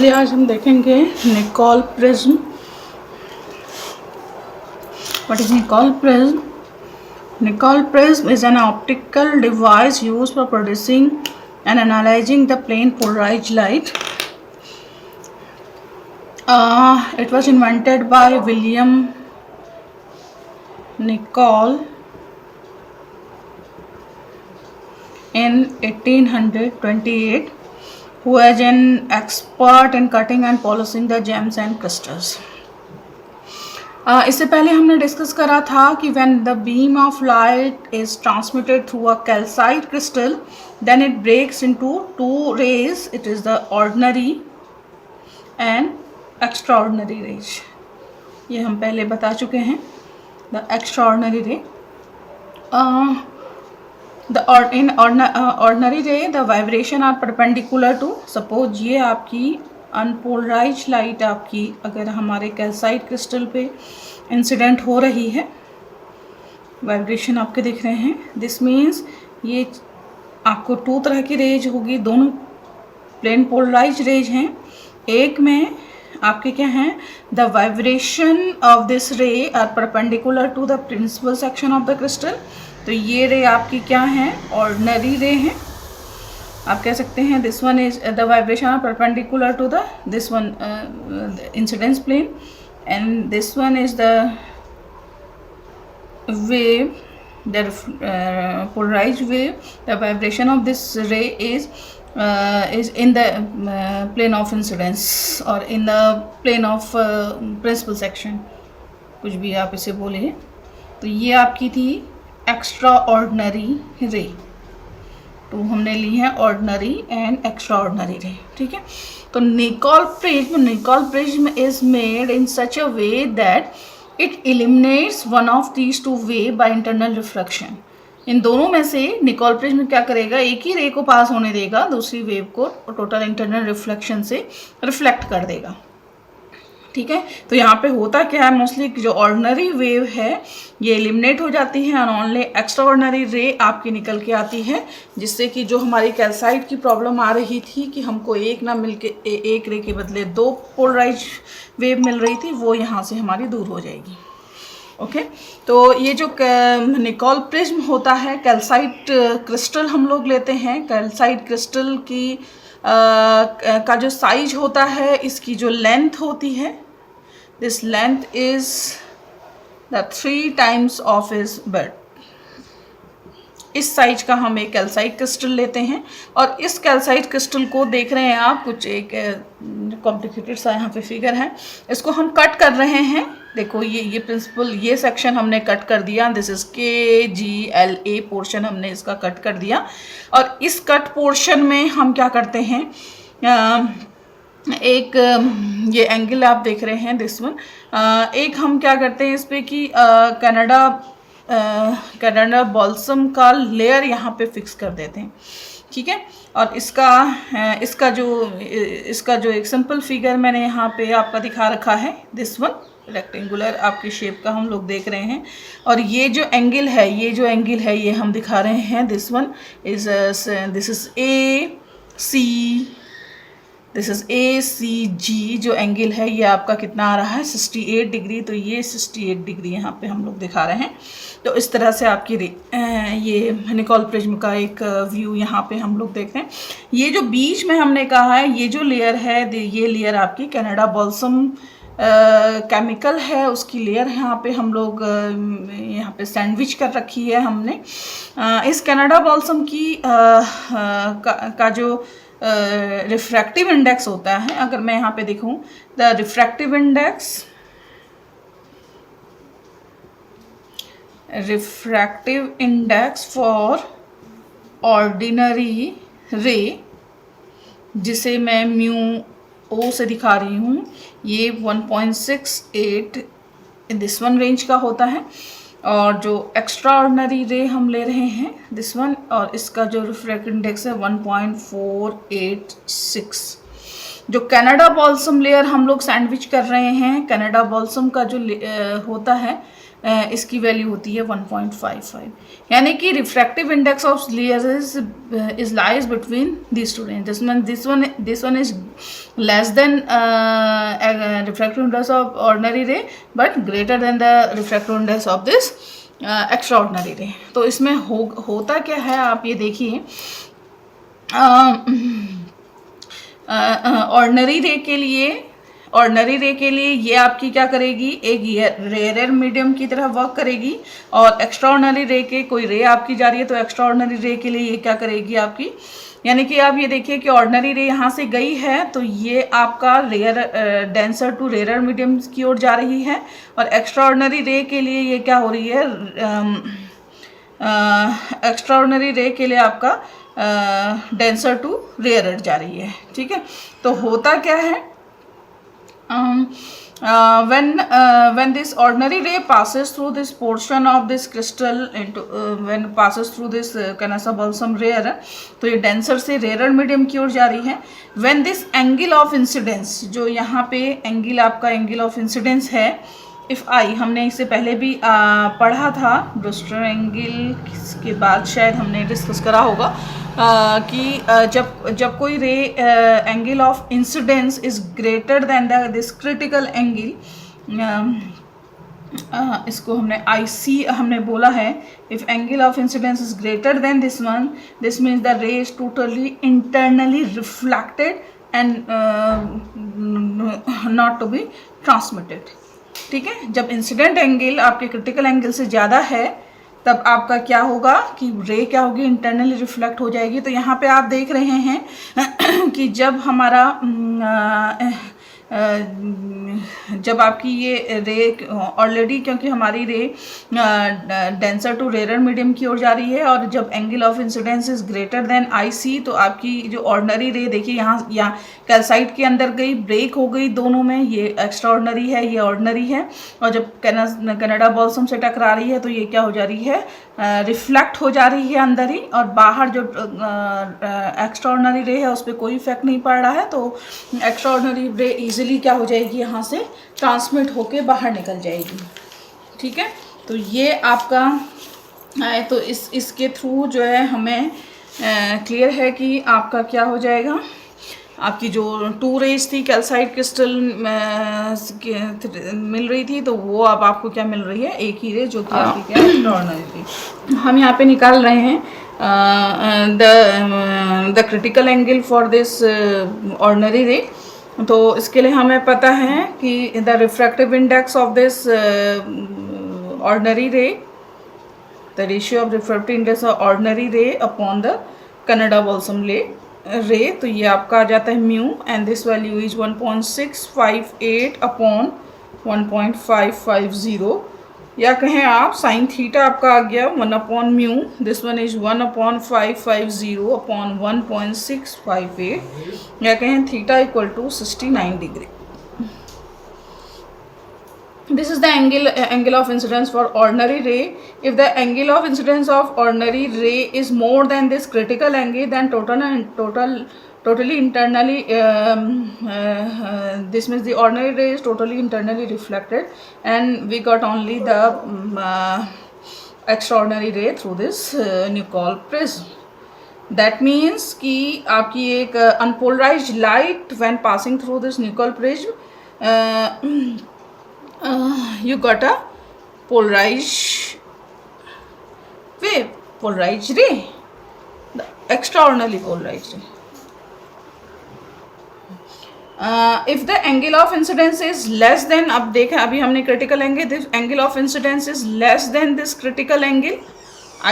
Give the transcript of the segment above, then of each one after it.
चलिए आज हम देखेंगे Nicol prism. What is Nicoll prism? Nicoll prism is an optical device used for producing and analyzing the plane polarized light. It was invented by William Nicoll in 1828, who was an expert in cutting and polishing the gems and crystals. इससे पहले हमने discuss करा था कि when the beam of light is transmitted through a calcite crystal then it breaks into two rays. It is the ordinary and extraordinary rays. ये हम पहले बता चुके हैं. The extra ordinary ray, in ordinary ray the vibration are perpendicular to, suppose ये आपकी unpolarise light आपकी अगर हमारे कैल्साइट क्रिस्टल पे इंसिडेंट हो रही है, वाइब्रेशन आपके दिख रहे हैं. दिस मीन्स ये आपको टू तरह की रेज होगी, दोनों प्लेन पोलराइज रेज हैं. एक में आपके क्या हैं, the vibration of this ray are perpendicular to the principal section of the crystal. तो ये रे आपकी क्या हैं, ऑर्डिनरी रे हैं. आप कह सकते हैं this one is the vibration are perpendicular to the this one incidence plane, and this one is the wave, the polarized wave. The vibration of this ray is in the plane of incidence or in the plane of principal section, कुछ भी आप इसे बोले. तो ये आपकी थी extra ordinary ray. तो हमने ली है ऑर्डिनरी एंड एक्स्ट्रा ऑर्डिनरी रे. ठीक है. तो Nicol prism is made in such a way that it eliminates one of these two way by internal reflection. इन दोनों में से निकोल प्रिज्म क्या करेगा, एक ही रे को पास होने देगा, दूसरी वेव को टोटल इंटरनल रिफ्लेक्शन से रिफ्लेक्ट कर देगा. ठीक है. तो यहाँ पे होता क्या है, मोस्टली जो ऑर्डिनरी वेव है ये एलिमिनेट हो जाती है और ओनली एक्स्ट्रा ऑर्डिनरी रे आपकी निकल के आती है, जिससे कि जो हमारी कैल्साइट की प्रॉब्लम आ रही थी कि हमको एक ना मिल के एक रे के बदले दो पोलराइज वेव मिल रही थी, वो यहाँ से हमारी दूर हो जाएगी. ओके. तो ये जो निकोल प्रिज्म होता है, कैल्साइट क्रिस्टल हम लोग लेते हैं. कैल्साइट क्रिस्टल की का जो साइज होता है, इसकी जो लेंथ होती है, this length is the 3 times of his bed. इस साइज का हम एक कैल्साइट क्रिस्टल लेते हैं और इस कैल्साइट क्रिस्टल को देख रहे हैं आप, कुछ एक कॉम्प्लिकेटेड सा यहाँ पे फिगर है, इसको हम कट कर रहे हैं. देखो ये प्रिंसिपल, ये सेक्शन हमने कट कर दिया. दिस इज KGLA पोर्शन हमने इसका कट कर दिया. और इस कट पोर्शन में हम क्या करते हैं, एक ये एंगल आप देख रहे हैं दिस वन, एक हम क्या करते हैं इस पे कि कनाडा बॉल्सम का लेयर यहाँ पे फिक्स कर देते हैं. ठीक है. और इसका जो एक सिंपल फिगर मैंने यहाँ पे आपका दिखा रखा है, दिस वन रेक्टेंगुलर आपकी शेप का हम लोग देख रहे हैं. और ये जो एंगल है ये हम दिखा रहे हैं, this one is this is ACG जो एंगल है ये आपका कितना आ रहा है, 68 डिग्री. तो ये 68 डिग्री यहाँ पे हम लोग दिखा रहे हैं. तो इस तरह से आपकी ये निकोल प्रिज्म का एक व्यू यहाँ पे हम लोग देखते हैं. ये जो बीच में हमने कहा है, ये जो लेयर है, ये लेयर आपकी कनाडा बॉल्सम केमिकल है, उसकी लेयर यहाँ पे हम लोग यहाँ पे सैंडविच कर रखी है हमने. इस कनाडा बॉल्सम की का जो रिफ्रैक्टिव इंडेक्स होता है, अगर मैं यहाँ पे देखूँ, the refractive index for ordinary रे, जिसे मैं μO से दिखा रही हूँ, ये 1.68 दिस वन रेंज का होता है. और जो एक्स्ट्रा ऑर्डिनरी रे हम ले रहे हैं दिस वन, और इसका जो रिफ्रैक्टिव इंडेक्स है 1.486. जो कनाडा बॉल्सम लेयर हम लोग सैंडविच कर रहे हैं, कनाडा बॉल्सम का जो होता है इसकी वैल्यू होती है 1.55, यानी कि refractive index of layers is lies between this two range. This one is less than refractive index of ordinary ray but greater than the refractive index of this extra ordinary ray. तो इसमें होता क्या है आप ये देखिए. Ordinary रे के लिए ये आपकी क्या करेगी, एक रेयर मीडियम की तरह वर्क करेगी. और एक्स्ट्रा ऑर्डिनरी रे के कोई रे आपकी जा रही है तो एक्स्ट्रा ऑर्डिनरी रे के लिए ये क्या करेगी आपकी, यानी कि आप ये देखिए कि ऑर्डिनरी रे यहाँ से गई है तो ये आपका rare denser to rare medium की ओर जा रही है. और एक्स्ट्रा ऑर्डिनरी रे के लिए ये क्या हो रही है, एक्स्ट्रा ऑर्डिनरी रे के लिए आपका डेंसर टू रेयर जा रही है. ठीक है, तो होता क्या है, when this ordinary ray passes through this portion of this crystal into when passes through this Canassa balsam rare, तो ये डेंसर से रेयर मीडियम की ओर जा रही है. when this angle of incidence, जो यहाँ पे एंगल आपका एंगल ऑफ इंसिडेंस है, इफ़ आई, हमने इससे पहले भी पढ़ा था ब्रूस्टर एंगल के बाद शायद हमने डिस्कस करा होगा कि जब कोई ray angle of incidence is greater than this critical angle, इसको हमने IC हमने बोला है. If angle of incidence is greater than this one, this means the ray is totally internally reflected and not to be transmitted. ठीक है, जब incident angle आपके critical angle से ज़्यादा है तब आपका क्या होगा कि रे क्या होगी, इंटरनली रिफ्लेक्ट हो जाएगी. तो यहाँ पे आप देख रहे हैं कि जब हमारा जब आपकी ये रे ऑलरेडी, क्योंकि हमारी रे डेंसर टू रेयर मीडियम की ओर जा रही है और जब angle of incidence is greater then IC, तो आपकी जो ऑर्डिनरी रे देखिए यहाँ कैल्साइट के अंदर गई, ब्रेक हो गई दोनों में, ये एक्स्ट्रा ऑर्डिनरी है, ये ऑर्डिनरी है. और जब कनाडा बॉल्सम से टकरा रही है तो ये क्या हो जा रही है, रिफ्लेक्ट हो जा रही है अंदर ही, और बाहर जो एक्स्ट्रा ऑर्डिनरी रे है उस पर कोई इफेक्ट नहीं पड़ रहा है. तो एक्स्ट्रा ऑर्डिनरी रे इजीली क्या हो जाएगी, यहाँ से ट्रांसमिट होके बाहर निकल जाएगी. ठीक है, तो ये आपका है. तो इसके थ्रू जो है हमें क्लियर है कि आपका क्या हो जाएगा, आपकी जो 2 रेज थी कैल्साइट क्रिस्टल मिल रही थी, तो वो अब आपको क्या मिल रही है, एक ही रे जो कि आपकी क्या एक्स्ट्राऑर्डिनरी थी. हम यहाँ पे निकाल रहे हैं the critical angle for this ordinary ray. तो इसके लिए हमें पता है कि the refractive index of this ordinary ray, the ratio of refractive index of ordinary ray upon the Canada balsam ray, तो ये आपका आ जाता है mu, and this value is 1.658 upon 1.550, या कहें आप साइन थीटा आपका आ गया 1 upon mu, this one is 1 upon 550 upon 1.658, या कहें theta equal to 69 degree. This is the angle of incidence for ordinary ray. If the angle of incidence of ordinary ray is more than this critical angle, then totally internally this means the ordinary ray is totally internally reflected, and we got only the extraordinary ray through this Nicol prism. That means कि आपकी एक unpolarized light when passing through this Nicol prism, you got a polarized wave, polarized ray, the extraordinarily polarized ray. If the angle of incidence is less than, अब देखें अभी हमने critical angle, this angle of incidence is less than this critical angle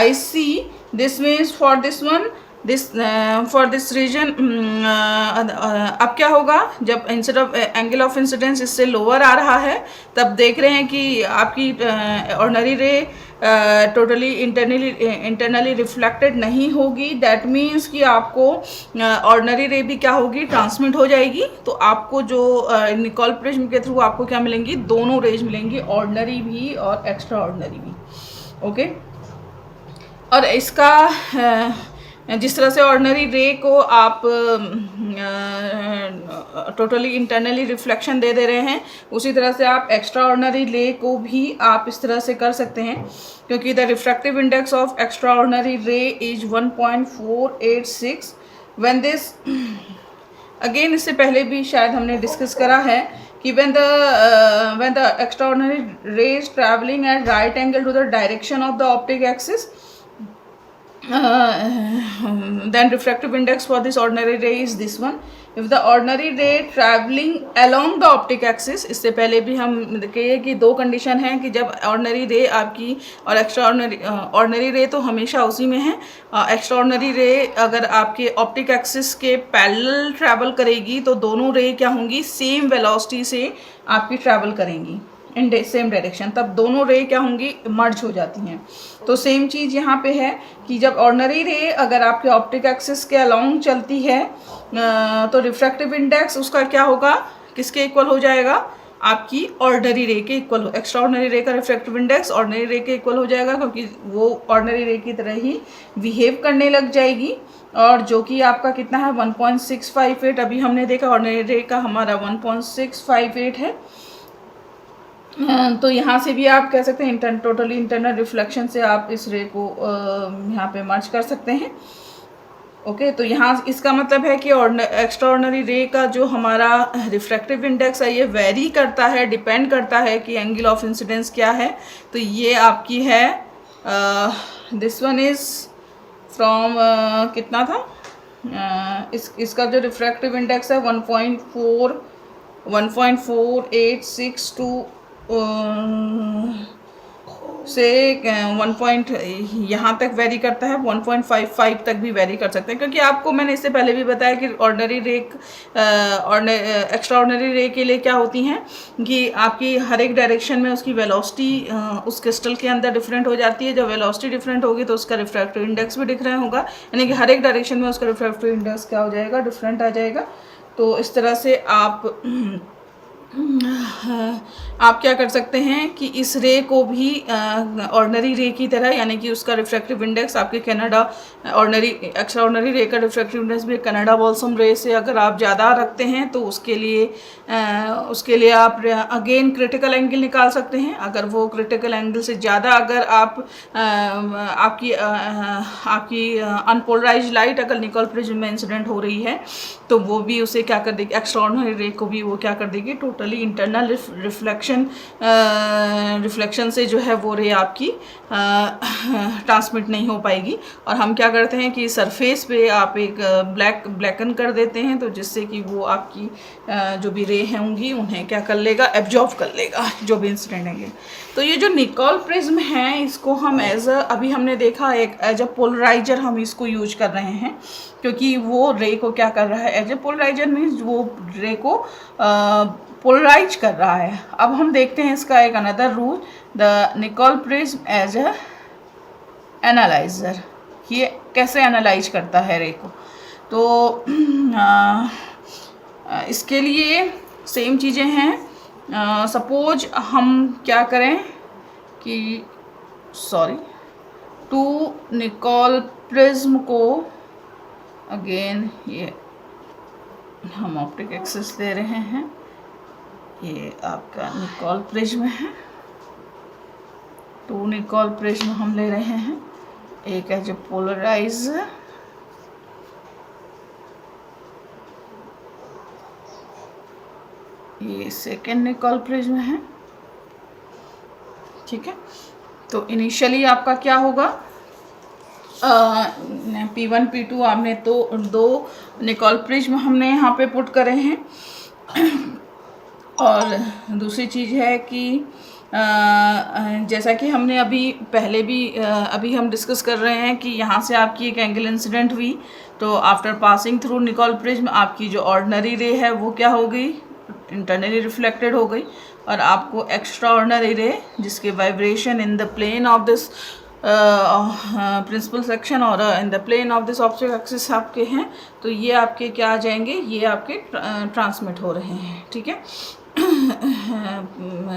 IC, this means for this one, this for this region अब क्या होगा, जब instead of angle of incidence इससे lower आ रहा है तब देख रहे हैं कि आपकी ऑर्डिनरी रे टोटली इंटरनली रिफ्लेक्टेड नहीं होगी. दैट मीन्स कि आपको ऑर्डिनरी रे भी क्या होगी, ट्रांसमिट हो जाएगी. तो आपको जो निकोल प्रिज्म के थ्रू आपको क्या मिलेंगी, दोनों रेज मिलेंगी, ऑर्डिनरी भी और एक्स्ट्रा ऑर्डिनरी भी. ओके, और इसका जिस तरह से ऑर्डिनरी रे को आप टोटली इंटरनली रिफ्लेक्शन दे रहे हैं, उसी तरह से आप एक्स्ट्रा ऑर्डिनरी रे को भी आप इस तरह से कर सकते हैं, क्योंकि the refractive index of extra ordinary ray is 1.486 when this, again इससे पहले भी शायद हमने डिस्कस करा है कि when the extraordinary ray is traveling at right angle to the direction of the optic axis, then refractive index for this ordinary ray is this one. If the ordinary ray traveling along the optic axis, इससे पहले भी हम कहे कि दो condition हैं कि जब ऑर्डिनरी रे आपकी और एक्स्ट्रा ऑर्डिनरी रे तो हमेशा उसी में है, एक्स्ट्रा ऑर्डिनरी रे अगर आपके ऑप्टिक एक्सिस के पैरेलल ट्रैवल करेगी तो दोनों रे क्या होंगी, सेम वेलोसिटी से आपकी ट्रैवल करेंगी इन सेम डायरेक्शन, तब दोनों रे क्या होंगी, मर्ज हो जाती हैं। तो सेम चीज़ यहाँ पे है कि जब ऑर्डिनरी रे अगर आपके ऑप्टिक एक्सिस के अलोंग चलती है तो रिफ्रैक्टिव इंडेक्स उसका क्या होगा, किसके इक्वल हो जाएगा, आपकी ऑर्डिनरी रे के इक्वल हो। एक्स्ट्रा ऑर्डिनरी रे का रिफ्रैक्टिव इंडेक्स ऑर्डिनरी रे के इक्वल हो जाएगा, क्योंकि वो ऑर्डिनरी रे की तरह ही बिहेव करने लग जाएगी, और जो कि आपका कितना है 1.658, अभी हमने देखा ऑर्डिनरी रे का हमारा 1.658 है। तो यहाँ से भी आप कह सकते हैं टोटली इंटरनल रिफ्लेक्शन से आप इस रे को यहाँ पे मर्ज कर सकते हैं। ओके, तो यहाँ इसका मतलब है कि एक्स्ट्रा ऑर्डिनरी रे का जो हमारा रिफ्रैक्टिव इंडेक्स है ये वेरी करता है, डिपेंड करता है कि एंगल ऑफ इंसिडेंस क्या है। तो ये आपकी है दिस वन इज़ फ्रॉम कितना था, इसका जो रिफ्रैक्टिव इंडेक्स है 1.4862 से 1 पॉइंट यहाँ तक वेरी करता है, 1.55 तक भी वेरी कर सकते हैं, क्योंकि आपको मैंने इससे पहले भी बताया कि ऑर्डिनरी रे एक्स्ट्रा ऑर्डिनरी रे के लिए क्या होती हैं कि आपकी हर एक डायरेक्शन में उसकी वेलोसिटी उस क्रिस्टल के अंदर डिफरेंट हो जाती है। जब वेलोसिटी डिफरेंट होगी तो उसका रिफ्रैक्टिव इंडेक्स भी डिफरेंट होगा, यानी कि हर एक डायरेक्शन में उसका रिफ्रैक्टिव इंडेक्स क्या हो जाएगा, डिफरेंट आ जाएगा। तो इस तरह से आप क्या कर सकते हैं कि इस रे को भी ऑर्डिनरी रे की तरह, यानी कि उसका रिफ्रैक्टिव इंडेक्स आपके कनाडा ऑर्डिनरी एक्स्ट्रा ऑर्डिनरी रे का रिफ्रैक्टिव इंडेक्स भी कनाडा बॉल्सम रे से अगर आप ज़्यादा रखते हैं तो उसके लिए आप अगेन क्रिटिकल एंगल निकाल सकते हैं। अगर वो क्रिटिकल एंगल से ज़्यादा अगर आपकी अनपोलराइज्ड लाइट अगर निकोल प्रिज्म में इंसिडेंट हो रही है तो वो भी उसे क्या कर देगी, एक्स्ट्रा ऑर्डिनरी रे को भी वो क्या कर देगी, टोटली इंटरनल रिफ्लेक्शन से जो है वो रे आपकी ट्रांसमिट नहीं हो पाएगी। और हम क्या करते हैं कि सरफेस पे आप एक ब्लैकन कर देते हैं, तो जिससे कि वो आपकी जो भी रे होंगी उन्हें क्या कर लेगा, एब्जॉर्ब कर लेगा जो भी इंसिडेंट है। तो ये जो निकोल प्रिज्म है इसको हम अभी हमने देखा एज अ पोलराइजर हम इसको यूज कर रहे हैं, क्योंकि वो रे को क्या कर रहा है, एज ए पोलराइजर मीन्स वो रे को पोलराइज कर रहा है। अब हम देखते हैं इसका एक another rule, the Nicol prism as a analyser, ये कैसे एनालाइज करता है रे को। तो इसके लिए सेम चीज़ें हैं। सपोज हम क्या करें कि टू निकोल प्रिज्म को अगेन ये हम ऑप्टिक एक्सिस दे रहे हैं, ये आपका निकोल प्रिज्म है, टू निकोल प्रिज्म हम ले रहे हैं, एक है जो पोलराइज, ये सेकेंड निकोल प्रिज्म है, ठीक है। तो इनिशियली आपका क्या होगा, P1 P2 आपने तो दो निकोल प्रिज्म हमने यहाँ पे पुट करे हैं। और दूसरी चीज़ है कि जैसा कि हमने अभी हम डिस्कस कर रहे हैं कि यहाँ से आपकी एक एंगल इंसिडेंट हुई, तो after passing through Nicol prism आपकी जो ऑर्डिनरी रे है वो क्या हो गई, इंटरनली रिफ्लेक्टेड हो गई, और आपको एक्स्ट्रा ऑर्डिनरी रे जिसके vibration in the plane of this principal section और in the plane of this optic axis आपके हैं, तो ये आपके क्या आ जाएंगे, ये आपके ट्रांसमिट हो रहे हैं, ठीक है।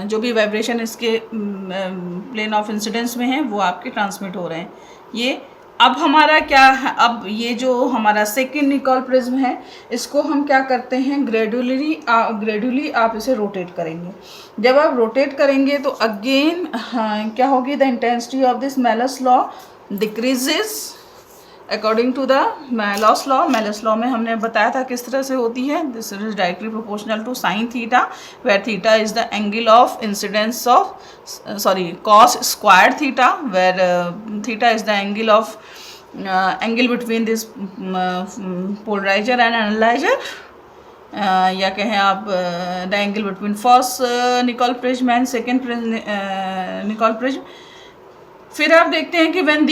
जो भी वाइब्रेशन इसके प्लेन ऑफ इंसिडेंस में है वो आपके ट्रांसमिट हो रहे हैं। ये अब हमारा क्या है, अब ये जो हमारा सेकेंड निकोल प्रिज्म है, इसको हम क्या करते हैं, ग्रेजुअली आप इसे रोटेट करेंगे। जब आप रोटेट करेंगे तो अगेन क्या होगी, the intensity of this Malus law decreases according to the Malus law. Malus law में हमने बताया था किस तरह से होती है, this is directly proportional to sine theta, where theta is the angle of incidence of cos square theta, where theta is the angle of angle between this polariser and analyser, या कहें आप the angle between first Nicol prism and second Nicol prism. फिर आप देखते हैं कि when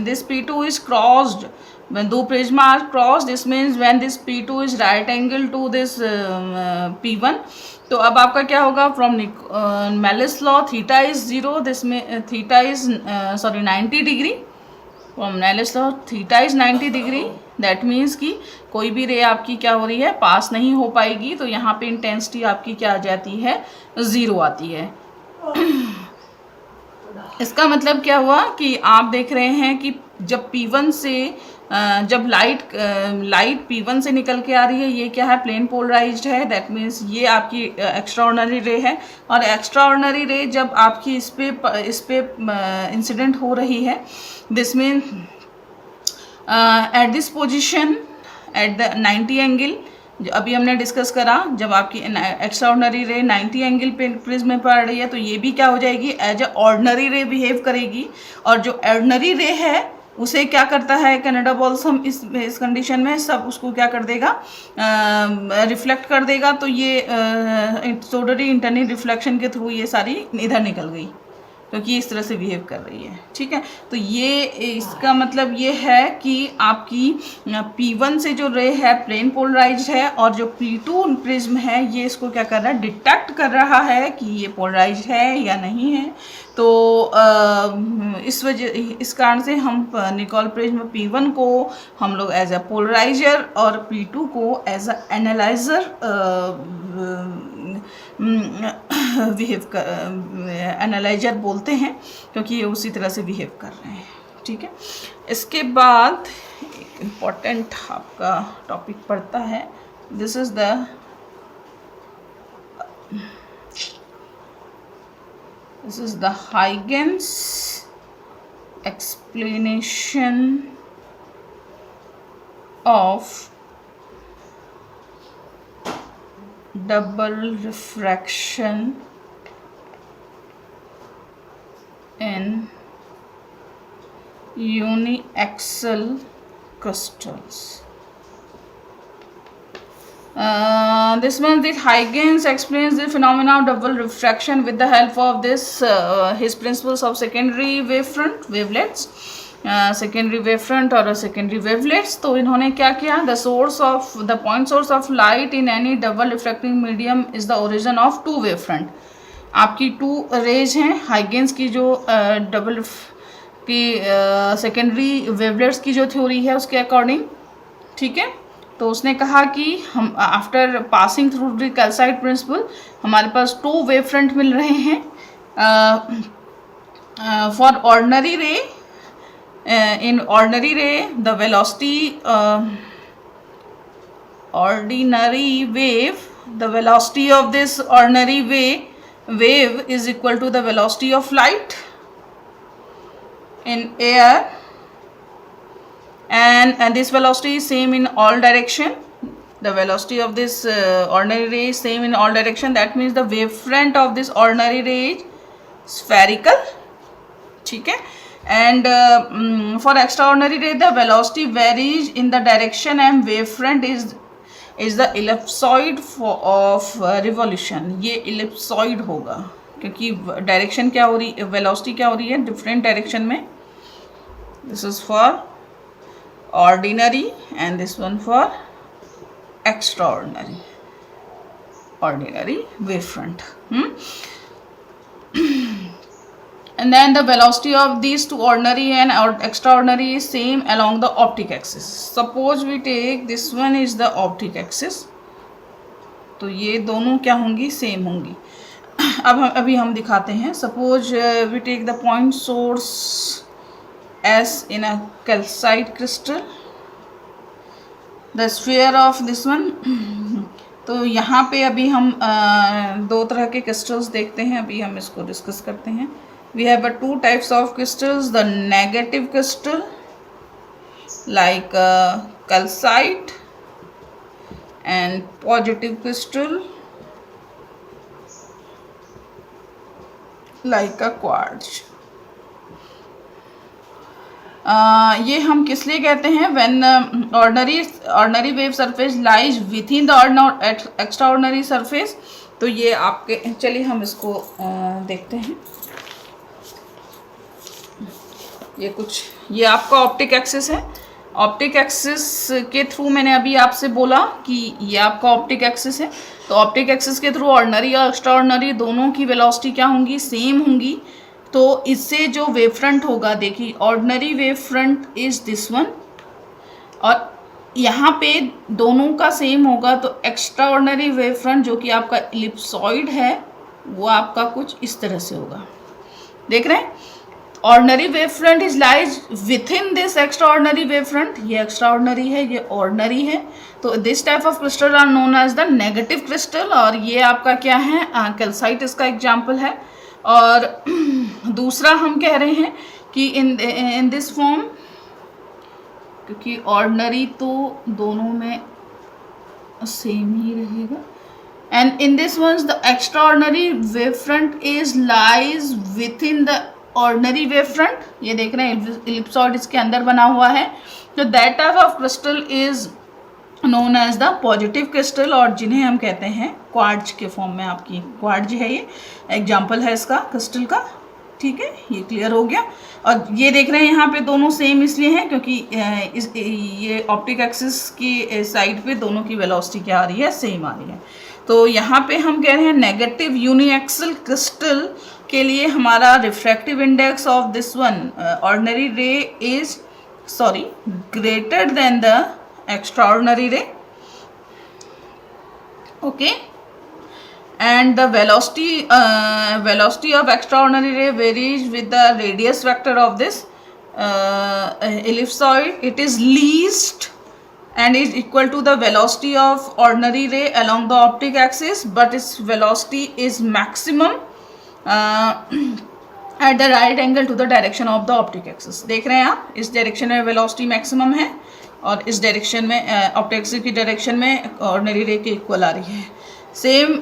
this P2 is crossed, when दो prism are crossed, this means when this P2 is right angle to this P1, तो अब आपका क्या होगा, from Malus law theta is 0, this में theta is 90 degree, from Malus law theta is 90 degree. That means कि कोई भी रे आपकी क्या हो रही है, पास नहीं हो पाएगी, तो यहाँ पे इंटेंसिटी आपकी क्या आ जाती है, 0 आती है। इसका मतलब क्या हुआ कि आप देख रहे हैं कि जब P1 से जब लाइट P1 से निकल के आ रही है, ये क्या है, प्लेन पोलराइज्ड है, दैट मीन्स ये आपकी एक्स्ट्राऑर्डिनरी रे है। और एक्स्ट्राऑर्डिनरी रे जब आपकी इस पे इंसिडेंट हो रही है, this mean at this position at the 90 angle, अभी हमने डिस्कस करा, जब आपकी एक्स्ट्राऑर्डिनरी रे 90 एंगल पे प्रिज्म में पड़ रही है, तो ये भी क्या हो जाएगी, एज ए ऑर्डिनरी रे बिहेव करेगी। और जो ऑर्डिनरी रे है उसे क्या करता है कनाडा बॉल्सम, इस कंडीशन में सब उसको क्या कर देगा, रिफ्लेक्ट कर देगा। तो ये एक्सोडरी इंटरनल रिफ्लेक्शन के थ्रू ये सारी इधर निकल गई, क्योंकि इस तरह से बिहेव कर रही है। ठीक है, तो ये इसका मतलब ये है कि आपकी P1 से जो रे है प्लेन पोलराइज्ड है, और जो P2 प्रिज्म है ये इसको क्या कर रहा है, डिटेक्ट कर रहा है कि ये पोलराइज्ड है या नहीं है। तो इस कारण से हम निकोल प्रिज्म P1 को हम लोग एज अ पोलराइजर और P2 को एज अ एनालाइजर बिहेव कर, एनालाइजर बोलते हैं, क्योंकि ये उसी तरह से बिहेव कर रहे हैं। ठीक है, इसके बाद एक इम्पॉर्टेंट आपका टॉपिक पड़ता है, this is the Huygens explanation of double refraction in uniaxial crystals. This one, the Huygens explains the phenomena of double refraction with the help of this his principles of secondary wavefront wavelets, secondary wavefront और secondary wavelets। तो इन्होंने क्या किया, the point source of light in any double refracting medium is the origin of two wavefront। आपकी 2 raise हैं, Huygens की जो double की सेकेंडरी वेवलेट्स की जो थ्योरी है उसके अकॉर्डिंग। ठीक है, तो उसने कहा कि हम after passing through the calcite principal हमारे पास 2 वेव फ्रंट मिल रहे हैं। For ordinary ray, in ordinary ray the velocity, ordinary wave, the velocity of this ordinary wave is equal to the velocity of light in air, and this velocity is same in all direction. The velocity of this ordinary ray is same in all direction. That means the wavefront of this ordinary ray is spherical. ठीक है, and for extraordinary ray the velocity varies in the direction and wavefront is the ellipsoid of revolution। ये ellipsoid होगा क्योंकि direction क्या हो रही, velocity क्या हो रही है डिफरेंट डायरेक्शन में। This is for ordinary and this one for extraordinary, ordinary wavefront. And then the velocity of these two ordinary and extraordinary is same along the optic axis. Suppose we take this one is the optic axis, तो ये दोनों क्या होंगी, same होंगी। अभी हम दिखाते हैं. Suppose we take the point source S in a calcite crystal, the sphere of this one. तो यहाँ पे अभी हम दो तरह के क्रिस्टल्स देखते हैं. अभी हम इसको डिस्कस करते हैं. We have two types of crystals, the negative crystal like calcite and positive crystal like a quartz. ये हम किस लिए कहते हैं? when ordinary wave surface lies within the extraordinary surface. तो ये आपके, चलिए हम इसको देखते हैं. ये आपका ऑप्टिक एक्सिस है. ऑप्टिक एक्सिस के थ्रू मैंने अभी आपसे बोला कि ये आपका ऑप्टिक एक्सिस है. तो ऑप्टिक एक्सिस के थ्रू ऑर्डिनरी और एक्स्ट्रा ऑर्डिनरी दोनों की वेलोसिटी क्या होंगी? सेम होंगी. तो इससे जो वेव फ्रंट होगा, देखिए ordinary wave front is this one, और यहाँ पे दोनों का सेम होगा. तो एक्स्ट्रा ऑर्डिनरी वेव फ्रंट जो कि आपका इलिप्सॉइड है वो आपका कुछ इस तरह से होगा. देख रहे हैं? Ordinary wave front is lies within this extra ordinary wave front. ये एक्स्ट्रा ऑर्डिनरी है, ये ऑर्डिनरी है. तो this type of crystal are known as the negative crystal. और ये आपका क्या है? कैल्साइट इसका एग्जाम्पल है. और दूसरा हम कह रहे हैं कि इन दिस फॉर्म, क्योंकि ऑर्डिनरी तो दोनों में सेम ही रहेगा. And in this ones the extraordinary wave front is lies within the ordinary wave front. ये देख रहे हैं इलिप्सॉइड इसके अंदर बना हुआ है. तो that type of crystal is known as the positive crystal, और जिन्हें हम कहते हैं क्वार्ट्ज के फॉर्म में. आपकी क्वार्ट्ज है, ये एग्जाम्पल है इसका क्रिस्टल का. ठीक है, ये क्लियर हो गया. और ये देख रहे हैं यहाँ पे दोनों सेम इसलिए हैं क्योंकि ये ऑप्टिक एक्सिस की साइड पे दोनों की वेलोसिटी क्या आ रही है? सेम आ रही है. तो यहाँ पे हम कह रहे हैं नेगेटिव यूनिएक्सल क्रिस्टल के लिए हमारा refractive index of this one ordinary ray is greater than the extraordinary ray. Okay, and the velocity of extraordinary ray varies with the radius vector of this ellipsoid. It is least and is equal to the velocity of ordinary ray along the optic axis, but its velocity is maximum at the right angle to the direction of the optic axis. देख रहे हैं आप, इस direction में velocity maximum है और इस direction में ऑप्टिक एक्सिस की डायरेक्शन में ऑर्डिनरी रे के इक्वल आ रही है. सेम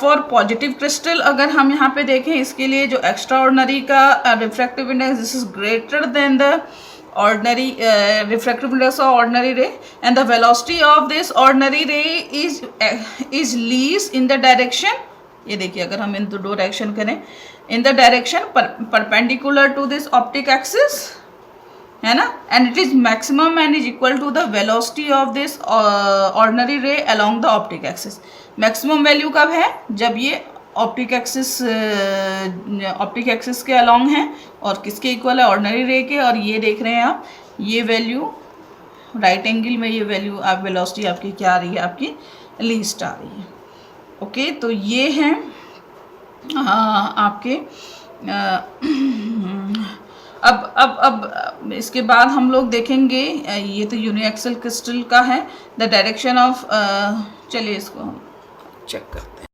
फॉर पॉजिटिव क्रिस्टल अगर हम यहाँ पे देखें, इसके लिए जो एक्स्ट्रा ऑर्डिनरी का refractive index this is greater than the ordinary refractive index of ordinary ray, and the velocity of this ordinary ray is least in the direction. ये देखिए अगर हम इन दो डायरेक्शन करें, in the direction perpendicular to this optic axis, है ना, and it is maximum and is equal to the velocity of this ordinary ray along the optic axis. Maximum value कब है? जब ये ऑप्टिक एक्सिस के along है और किसके इक्वल है? ऑर्डिनरी रे के. और ये देख रहे हैं आप, ये वैल्यू राइट एंगल में, ये वैल्यू आप वेलोसिटी आपकी क्या आ रही है? आपकी लीस्ट आ रही है. ओके, तो ये हैं आपके अब इसके बाद हम लोग देखेंगे, ये तो यूनिएक्सल क्रिस्टल का है, द डायरेक्शन ऑफ, चलिए इसको हम चेक करते हैं.